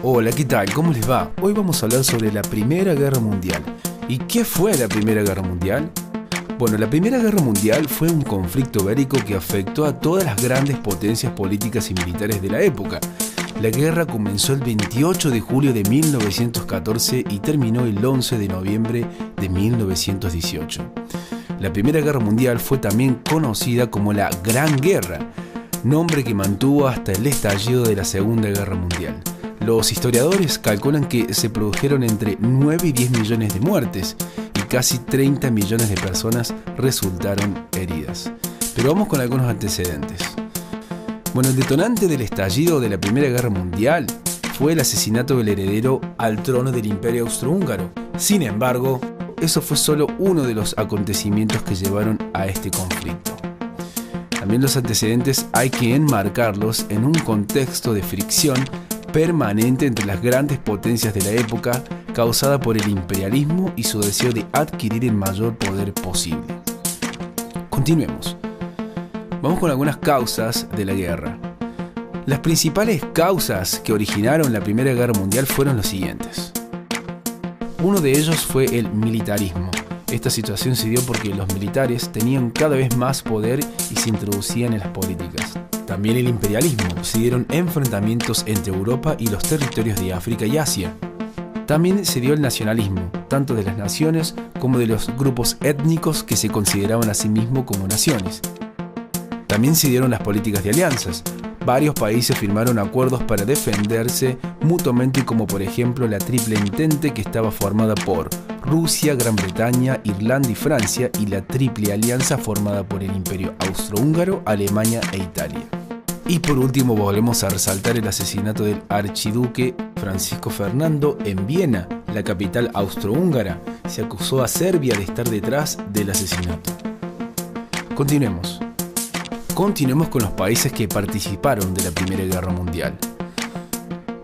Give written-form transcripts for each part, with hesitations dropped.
Hola, ¿qué tal? ¿Cómo les va? Hoy vamos a hablar sobre la Primera Guerra Mundial. ¿Y qué fue la Primera Guerra Mundial? Bueno, la Primera Guerra Mundial fue un conflicto bélico que afectó a todas las grandes potencias políticas y militares de la época. La guerra comenzó el 28 de julio de 1914 y terminó el 11 de noviembre de 1918. La Primera Guerra Mundial fue también conocida como la Gran Guerra, nombre que mantuvo hasta el estallido de la Segunda Guerra Mundial. Los historiadores calculan que se produjeron entre 9 y 10 millones de muertes y casi 30 millones de personas resultaron heridas. Pero vamos con algunos antecedentes. Bueno, el detonante del estallido de la Primera Guerra Mundial fue el asesinato del heredero al trono del Imperio Austrohúngaro. Sin embargo, eso fue solo uno de los acontecimientos que llevaron a este conflicto. También los antecedentes hay que enmarcarlos en un contexto de fricción permanente entre las grandes potencias de la época, causada por el imperialismo y su deseo de adquirir el mayor poder posible. Continuemos. Vamos con algunas causas de la guerra. Las principales causas que originaron la Primera Guerra Mundial fueron los siguientes. Uno de ellos fue el militarismo. Esta situación se dio porque los militares tenían cada vez más poder y se introducían en las políticas. También el imperialismo. Se dieron enfrentamientos entre Europa y los territorios de África y Asia. También se dio el nacionalismo, tanto de las naciones como de los grupos étnicos que se consideraban a sí mismos como naciones. También se dieron las políticas de alianzas. Varios países firmaron acuerdos para defenderse mutuamente, como por ejemplo la Triple Entente, que estaba formada por Rusia, Gran Bretaña, Irlanda y Francia, y la Triple Alianza formada por el Imperio Austrohúngaro, Alemania e Italia. Y por último volvemos a resaltar el asesinato del archiduque Francisco Fernando en Viena, la capital austrohúngara. Se acusó a Serbia de estar detrás del asesinato. Continuemos con los países que participaron de la Primera Guerra Mundial.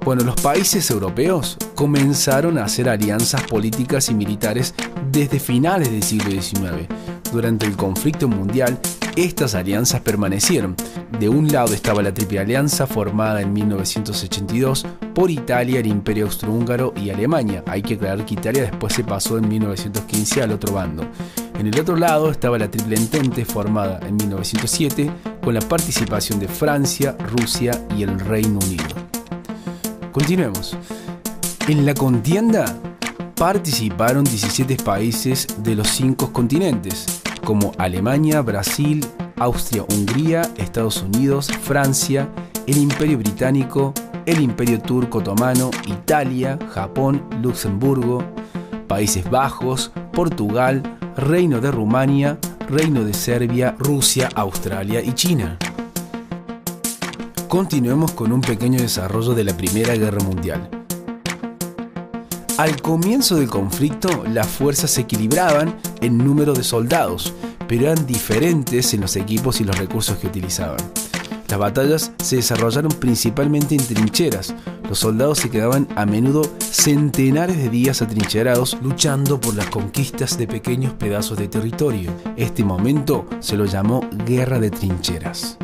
Bueno, los países europeos comenzaron a hacer alianzas políticas y militares desde finales del siglo XIX. Durante el conflicto mundial, estas alianzas permanecieron. De un lado estaba la Triple Alianza, formada en 1982 por Italia, el Imperio Austrohúngaro y Alemania. Hay que aclarar que Italia después se pasó en 1915 al otro bando. En el otro lado estaba la Triple Entente, formada en 1907 con la participación de Francia, Rusia y el Reino Unido. Continuemos. En la contienda participaron 17 países de los 5 continentes, como Alemania, Brasil, Austria-Hungría, Estados Unidos, Francia, el Imperio Británico, el Imperio Turco Otomano, Italia, Japón, Luxemburgo, Países Bajos, Portugal, Reino de Rumania, Reino de Serbia, Rusia, Australia y China. Continuemos con un pequeño desarrollo de la Primera Guerra Mundial. Al comienzo del conflicto, las fuerzas se equilibraban en número de soldados, pero eran diferentes en los equipos y los recursos que utilizaban. Las batallas se desarrollaron principalmente en trincheras. Los soldados se quedaban a menudo centenares de días atrincherados luchando por las conquistas de pequeños pedazos de territorio. Este momento se lo llamó Guerra de Trincheras.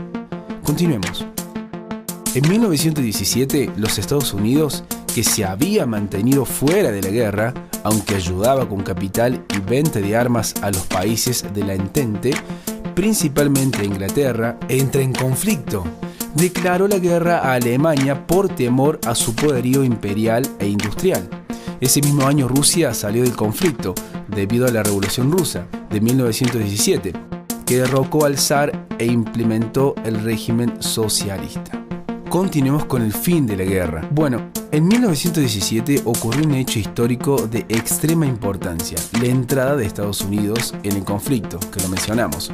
Continuemos. En 1917, los Estados Unidos, que se había mantenido fuera de la guerra, aunque ayudaba con capital y venta de armas a los países de la Entente, principalmente a Inglaterra, entra en conflicto. Declaró la guerra a Alemania por temor a su poderío imperial e industrial. Ese mismo año Rusia salió del conflicto debido a la Revolución Rusa de 1917, que derrocó al zar e implementó el régimen socialista. Continuemos con el fin de la guerra. Bueno, en 1917 ocurrió un hecho histórico de extrema importancia, la entrada de Estados Unidos en el conflicto, que lo mencionamos.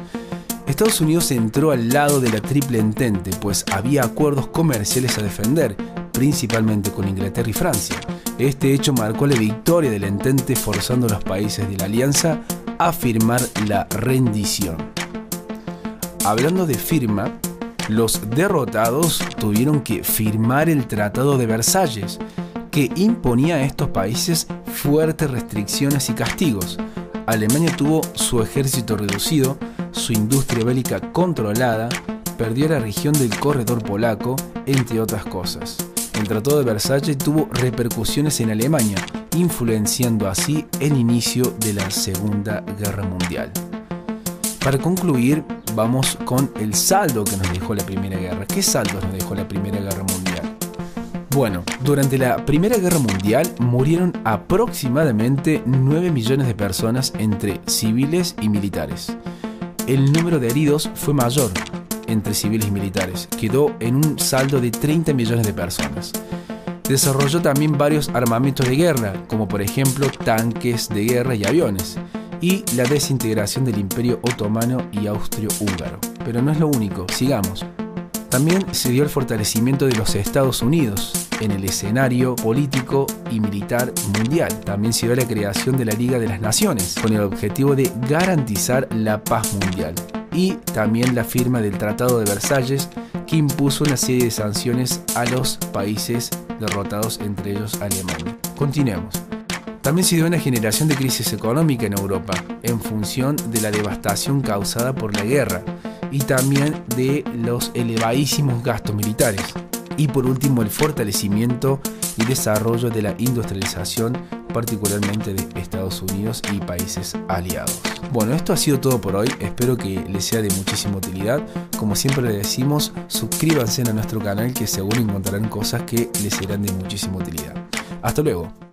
Estados Unidos entró al lado de la Triple Entente, pues había acuerdos comerciales a defender, principalmente con Inglaterra y Francia. Este hecho marcó la victoria de la Entente, forzando a los países de la alianza a firmar la rendición. Hablando de firma, los derrotados tuvieron que firmar el Tratado de Versalles, que imponía a estos países fuertes restricciones y castigos. Alemania tuvo su ejército reducido, su industria bélica controlada, perdió la región del corredor polaco, entre otras cosas. el Tratado de Versalles tuvo repercusiones en Alemania, influenciando así el inicio de la Segunda Guerra Mundial. Para concluir, vamos con el saldo que nos dejó la Primera Guerra. ¿Qué saldo nos dejó la Primera Guerra Mundial? Bueno, durante la Primera Guerra Mundial murieron aproximadamente 9 millones de personas entre civiles y militares. El número de heridos fue mayor entre civiles y militares, quedó en un saldo de 30 millones de personas. Desarrolló también varios armamentos de guerra, como por ejemplo tanques de guerra y aviones, y la desintegración del Imperio Otomano y Austro-Húngaro. Pero no es lo único, sigamos. También se dio el fortalecimiento de los Estados Unidos en el escenario político y militar mundial. También se dio la creación de la Liga de las Naciones, con el objetivo de garantizar la paz mundial. Y también la firma del Tratado de Versalles, que impuso una serie de sanciones a los países derrotados, entre ellos Alemania. Continuemos. También se dio una generación de crisis económica en Europa, en función de la devastación causada por la guerra, y también de los elevadísimos gastos militares. Y por último, el fortalecimiento y desarrollo de la industrialización, particularmente de Estados Unidos y países aliados. Bueno, esto ha sido todo por hoy, espero que les sea de muchísima utilidad. Como siempre les decimos, suscríbanse a nuestro canal, que seguro encontrarán cosas que les serán de muchísima utilidad. Hasta luego.